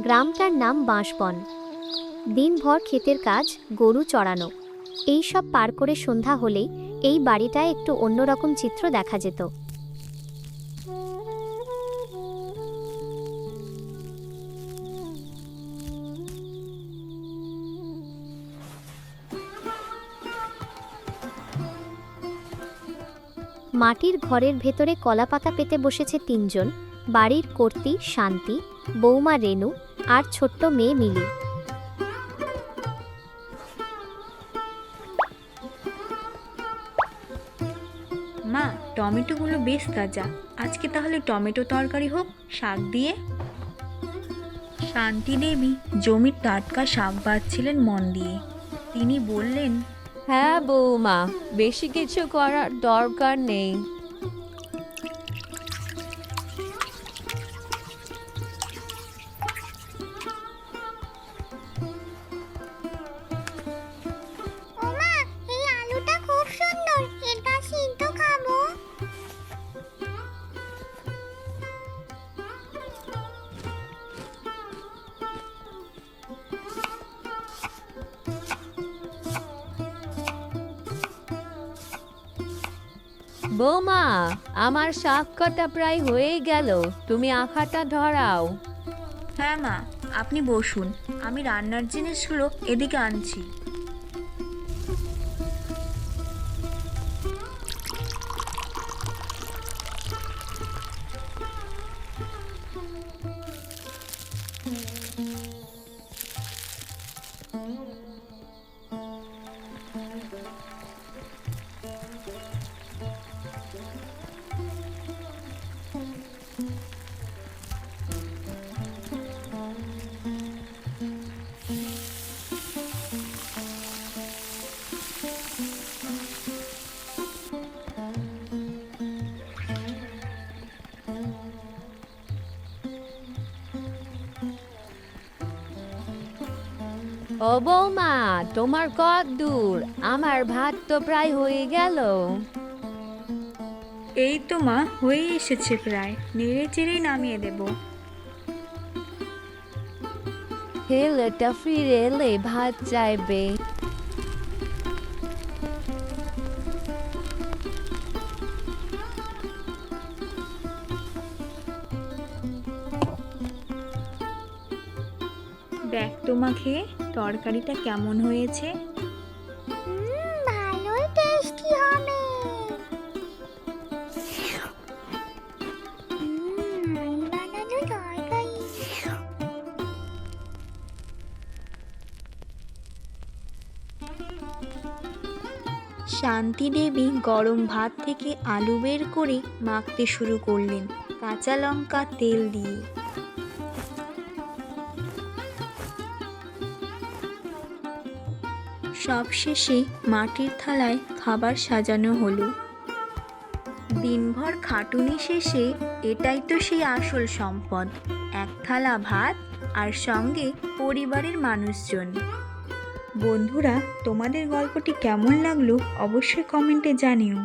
গ্রামটার নাম বাঁশবন। দিনভর ক্ষেতের কাজ, গরু চড়ানো, এই সব পার করে সন্ধ্যা হলেই এই বাড়িটায় একটু অন্যরকম চিত্র দেখা যেত। মাটির ঘরের ভেতরে কলাপাতা পেতে বসেছে তিনজন, বাড়ির কর্ত্রী শান্তি, বৌমা রেনু আর ছোট্ট মেয়ে মিলি। মা, টমেটোগুলো বেশ তাজা। আজকে তাহলে টমেটো তরকারি হোক শাক দিয়ে। শান্তি দেবী জমির টাটকা শাক বাছছিলেন মন দিয়ে। তিনি বললেন, হ্যাঁ বৌমা, বেশি কিছু করার দরকার নেই। ওমা, এই আলুটা খুব সুন্দর, এটা সিদ্ধ খাবো। বৌমা, আমার শাক কাটা প্রায় হয়ে গেল, তুমি আখাটা ধরাও। হ্যাঁ মা, আপনি বসুন, আমি রান্নার জিনিসগুলো এদিকে আনছি। ও বৌমা, তোমার কত দূর? আমার ভাত তো প্রায় হয়ে গেল। এই তো মা, হয়ে এসেছে প্রায়, নেড়ে চেড়েই নামিয়ে দেব। ছেলেটা ফিরে এলে ভাত চাইবে। দেখ তো মা, খেয়ে তরকারিটা কেমন হয়েছে। ভালোই টেস্টি হবে। বানানো তরকারি। শান্তি দেবী গরম ভাত থেকে আলু বের করে মাখতে শুরু করলেন, কাঁচা লঙ্কা তেল দিয়ে। সবশেষে মাটির থালায় খাবার সাজানো হলো। দিনভর খাটুনি শেষে এটাই তো সেই আসল সম্পদ, এক থালা ভাত আর সঙ্গে পরিবারের মানুষজন। বন্ধুরা, তোমাদের গল্পটি কেমন লাগলো অবশ্যই কমেন্টে জানিও।